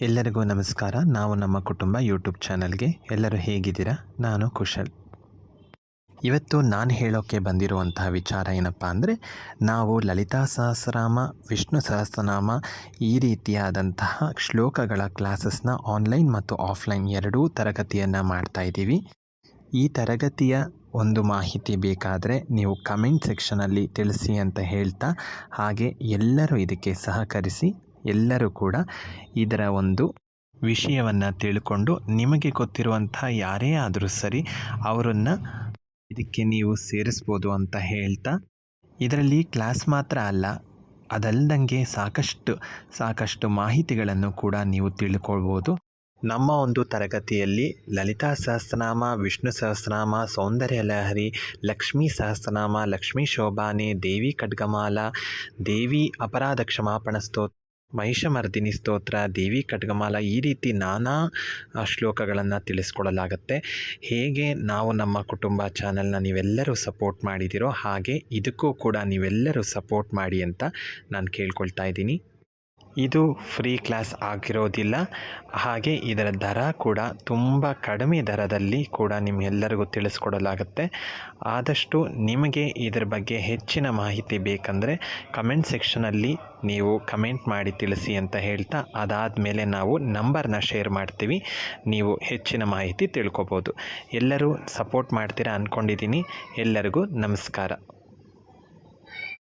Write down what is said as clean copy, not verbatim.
ಎಲ್ಲರಿಗೂ ನಮಸ್ಕಾರ. ನಾವು ನಮ್ಮ ಕುಟುಂಬ ಯೂಟ್ಯೂಬ್ ಚಾನಲ್ಗೆ ಎಲ್ಲರೂ ಹೇಗಿದ್ದೀರಾ? ನಾನು ಕುಶಲ್. ಇವತ್ತು ನಾನು ಹೇಳೋಕ್ಕೆ ಬಂದಿರುವಂತಹ ವಿಚಾರ ಏನಪ್ಪ ಅಂದರೆ, ನಾವು ಲಲಿತಾ ಸಹಸ್ರನಾಮ, ವಿಷ್ಣು ಸಹಸ್ರನಾಮ ಈ ರೀತಿಯಾದಂತಹ ಶ್ಲೋಕಗಳ ಕ್ಲಾಸಸ್ನ ಆನ್ಲೈನ್ ಮತ್ತು ಆಫ್ಲೈನ್ ಎರಡೂ ತರಗತಿಯನ್ನು ಮಾಡ್ತಾಯಿದ್ದೀವಿ. ಈ ತರಗತಿಯ ಒಂದು ಮಾಹಿತಿ ಬೇಕಾದರೆ ನೀವು ಕಮೆಂಟ್ ಸೆಕ್ಷನಲ್ಲಿ ತಿಳಿಸಿ ಅಂತ ಹೇಳ್ತಾ, ಹಾಗೆ ಎಲ್ಲರೂ ಇದಕ್ಕೆ ಸಹಕರಿಸಿ, ಎಲ್ಲರೂ ಕೂಡ ಇದರ ಒಂದು ವಿಷಯವನ್ನು ತಿಳ್ಕೊಂಡು ನಿಮಗೆ ಗೊತ್ತಿರುವಂಥ ಯಾರೇ ಆದರೂ ಸರಿ ಅವರನ್ನು ಇದಕ್ಕೆ ನೀವು ಸೇರಿಸ್ಬೋದು ಅಂತ ಹೇಳ್ತಾ, ಇದರಲ್ಲಿ ಕ್ಲಾಸ್ ಮಾತ್ರ ಅಲ್ಲ, ಅದಲ್ಲದಂಗೆ ಸಾಕಷ್ಟು ಮಾಹಿತಿಗಳನ್ನು ಕೂಡ ನೀವು ತಿಳ್ಕೊಳ್ಬೋದು. ನಮ್ಮ ಒಂದು ತರಗತಿಯಲ್ಲಿ ಲಲಿತಾ ಸಹಸ್ರನಾಮ, ವಿಷ್ಣು ಸಹಸ್ರನಾಮ, ಸೌಂದರ್ಯ ಲಹರಿ, ಲಕ್ಷ್ಮೀ ಸಹಸ್ರನಾಮ, ಲಕ್ಷ್ಮೀ ಶೋಭಾನೆ, ದೇವಿ ಖಡ್ಗಮಾಲ, ದೇವಿ ಅಪರಾಧ ಕ್ಷಮಾಪಣ ಸ್ತೋತ್ರ, ಮಹಿಷಮರ್ದಿನಿ ಸ್ತೋತ್ರ, ದೇವಿ ಖಡ್ಗಮಾಲ, ಈ ರೀತಿ ನಾನಾ ಶ್ಲೋಕಗಳನ್ನು ತಿಳಿಸ್ಕೊಡಲಾಗುತ್ತೆ. ಹೇಗೆ ನಾವು ನಮ್ಮ ಕುಟುಂಬ ಚಾನಲ್ನ ನೀವೆಲ್ಲರೂ ಸಪೋರ್ಟ್ ಮಾಡಿದ್ದೀರೋ ಹಾಗೆ ಇದಕ್ಕೂ ಕೂಡ ನೀವೆಲ್ಲರೂ ಸಪೋರ್ಟ್ ಮಾಡಿ ಅಂತ ನಾನು ಕೇಳ್ಕೊಳ್ತಾ ಇದ್ದೀನಿ. ಇದು ಫ್ರೀ ಕ್ಲಾಸ್ ಆಗಿರೋದಿಲ್ಲ, ಹಾಗೆ ಇದರ ದರ ಕೂಡ ತುಂಬ ಕಡಿಮೆ ದರದಲ್ಲಿ ಕೂಡ ನಿಮ್ಮೆಲ್ಲರಿಗೂ ತಿಳಿಸ್ಕೊಡಲಾಗುತ್ತೆ. ಆದಷ್ಟು ನಿಮಗೆ ಇದರ ಬಗ್ಗೆ ಹೆಚ್ಚಿನ ಮಾಹಿತಿ ಬೇಕಂದರೆ ಕಮೆಂಟ್ ಸೆಕ್ಷನಲ್ಲಿ ನೀವು ಕಮೆಂಟ್ ಮಾಡಿ ತಿಳಿಸಿ ಅಂತ ಹೇಳ್ತಾ, ಅದಾದಮೇಲೆ ನಾವು ನಂಬರ್ನ ಶೇರ್ ಮಾಡ್ತೀವಿ, ನೀವು ಹೆಚ್ಚಿನ ಮಾಹಿತಿ ತಿಳ್ಕೊಬೋದು. ಎಲ್ಲರೂ ಸಪೋರ್ಟ್ ಮಾಡ್ತೀರಾ ಅಂದ್ಕೊಂಡಿದ್ದೀನಿ. ಎಲ್ಲರಿಗೂ ನಮಸ್ಕಾರ.